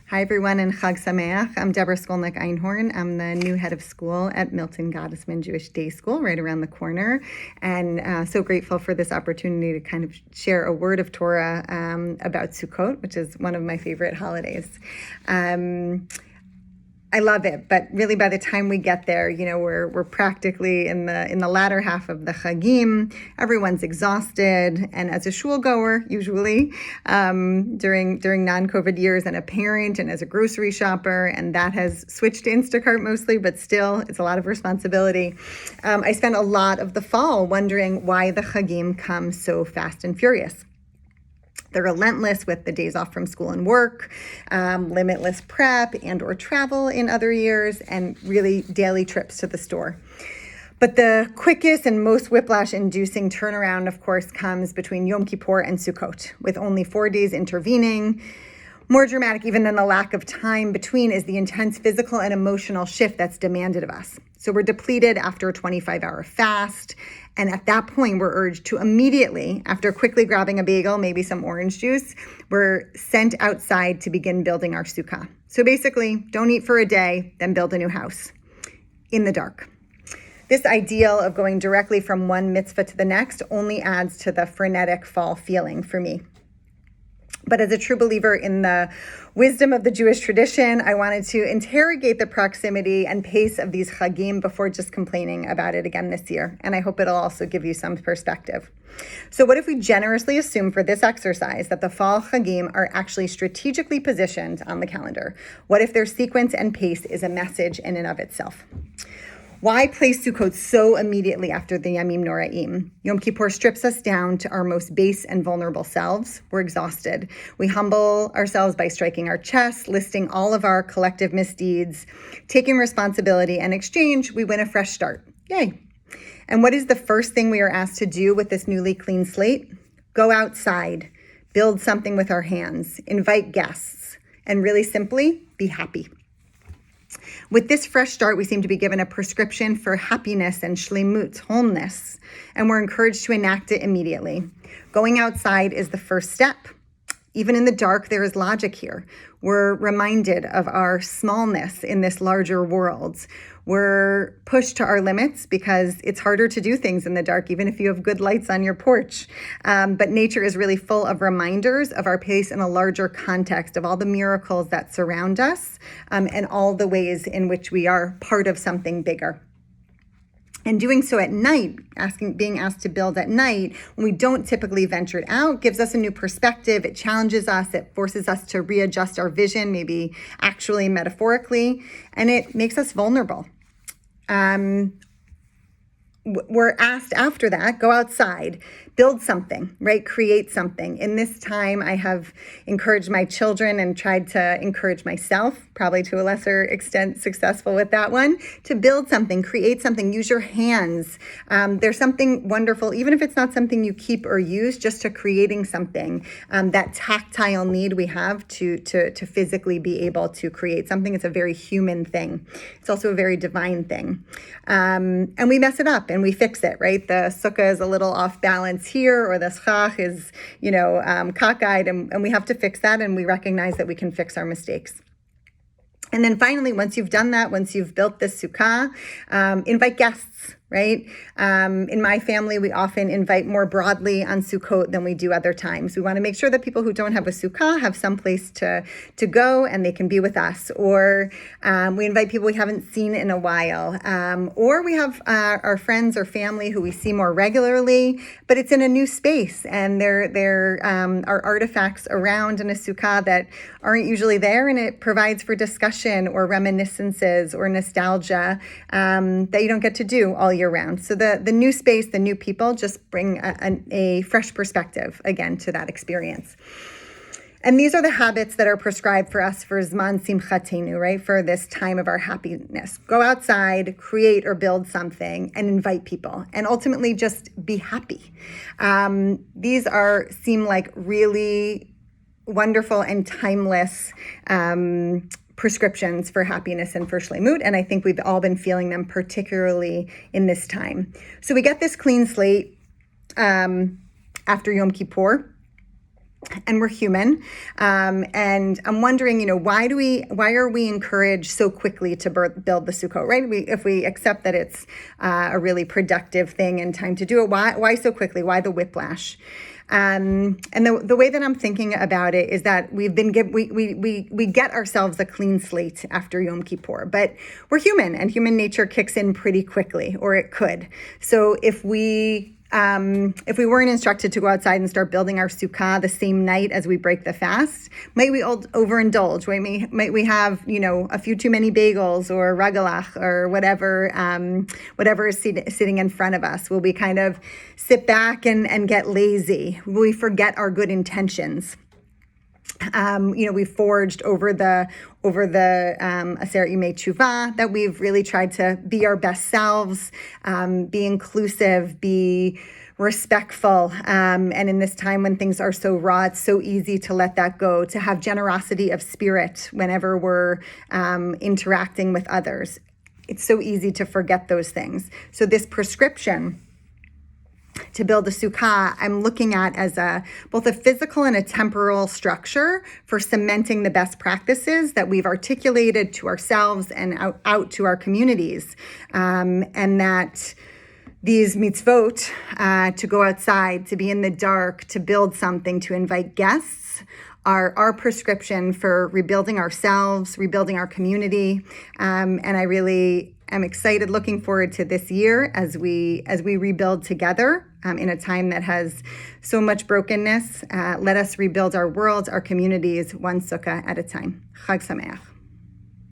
Hi everyone, and Chag Sameach. I'm Deborah Skolnick Einhorn. I'm the new head of school at Milton Gottesman Jewish Day School, right around the corner, and so grateful for this opportunity to kind of share a word of Torah about Sukkot, which is one of my favorite holidays. I love it, but really by the time we get there, we're practically in the latter half of the Chagim. Everyone's exhausted, and as a shul goer, usually during non-COVID years, and a parent, and as a grocery shopper, and that has switched to Instacart mostly, but still, it's a lot of responsibility. I spent a lot of the fall wondering why the Chagim come so fast and furious. They're relentless with the days off from school and work, limitless prep and or travel in other years, and really daily trips to the store. But the quickest and most whiplash-inducing turnaround, of course, comes between Yom Kippur and Sukkot, with only 4 days intervening. More dramatic even than the lack of time between is the intense physical and emotional shift that's demanded of us. So we're depleted after a 25-hour fast, and at that point, we're urged to immediately, after quickly grabbing a bagel, maybe some orange juice, we're sent outside to begin building our sukkah. So basically, don't eat for a day, then build a new house in the dark. This ideal of going directly from one mitzvah to the next only adds to the frenetic fall feeling for me. But as a true believer in the wisdom of the Jewish tradition, I wanted to interrogate the proximity and pace of these Chagim before just complaining about it again this year. And I hope it'll also give you some perspective. So what if we generously assume for this exercise that the fall Chagim are actually strategically positioned on the calendar? What if their sequence and pace is a message in and of itself? Why place Sukkot so immediately after the Yamim Noraim? Yom Kippur strips us down to our most base and vulnerable selves. We're exhausted. We humble ourselves by striking our chests, listing all of our collective misdeeds, taking responsibility, and in exchange, we win a fresh start. Yay. And what is the first thing we are asked to do with this newly clean slate? Go outside, build something with our hands, invite guests, and really simply, be happy. With this fresh start, we seem to be given a prescription for happiness and shlemut, wholeness, and we're encouraged to enact it immediately. Going outside is the first step. Even in the dark, there is logic here. We're reminded of our smallness in this larger world. We're pushed to our limits because it's harder to do things in the dark, even if you have good lights on your porch. But nature is really full of reminders of our place in a larger context of all the miracles that surround us and all the ways in which we are part of something bigger. And doing so at night, being asked to build at night, when we don't typically venture out, gives us a new perspective. It challenges us. It forces us to readjust our vision, maybe actually metaphorically, and it makes us vulnerable. We're asked after that, go outside, build something, right? Create something. In this time, I have encouraged my children and tried to encourage myself, probably to a lesser extent successful with that one, to build something, create something, use your hands. There's something wonderful, even if it's not something you keep or use, just to creating something, that tactile need we have to physically be able to create something. It's a very human thing. It's also a very divine thing. And we mess it up and we fix it, right? The sukkah is a little off balance here, or the schach is, cockeyed, and we have to fix that, and we recognize that we can fix our mistakes. And then finally, once you've done that, once you've built this sukkah, invite guests, right? In my family, we often invite more broadly on Sukkot than we do other times. We want to make sure that people who don't have a sukkah have some place to go and they can be with us. Or we invite people we haven't seen in a while. Or we have our friends or family who we see more regularly, but it's in a new space, and there are artifacts around in a sukkah that aren't usually there, and it provides for discussion or reminiscences or nostalgia that you don't get to do all year round. So the new space, the new people just bring a fresh perspective again to that experience. And these are the habits that are prescribed for us for Z'man Simchateinu, right? For this time of our happiness. Go outside, create or build something, and invite people. And ultimately just be happy. These seem like really wonderful and timeless prescriptions for happiness and for shlemut, and I think we've all been feeling them, particularly in this time. So we get this clean slate after Yom Kippur. and we're human. And I'm wondering, why are we encouraged so quickly to build the Sukkot, right? If we accept that it's a really productive thing and time to do it, why so quickly? Why the whiplash? And the way that I'm thinking about it is that we get ourselves a clean slate after Yom Kippur, but we're human and human nature kicks in pretty quickly, or it could. So if we weren't instructed to go outside and start building our sukkah the same night as we break the fast, might we overindulge? Might we have, a few too many bagels or ragalach or whatever is sitting in front of us? Will we kind of sit back and get lazy? Will we forget our good intentions? We forged over the Aseret Yimei Tshuva that we've really tried to be our best selves, be inclusive, be respectful. And in this time when things are so raw, it's so easy to let that go, to have generosity of spirit whenever we're interacting with others. It's so easy to forget those things. So this prescription to build a sukkah, I'm looking at as both a physical and a temporal structure for cementing the best practices that we've articulated to ourselves and out to our communities. And that these mitzvot, to go outside, to be in the dark, to build something, to invite guests, are our prescription for rebuilding ourselves, rebuilding our community. And I really am excited, looking forward to this year as we rebuild together in a time that has so much brokenness. Let us rebuild our worlds, our communities, one sukkah at a time. Chag Sameach.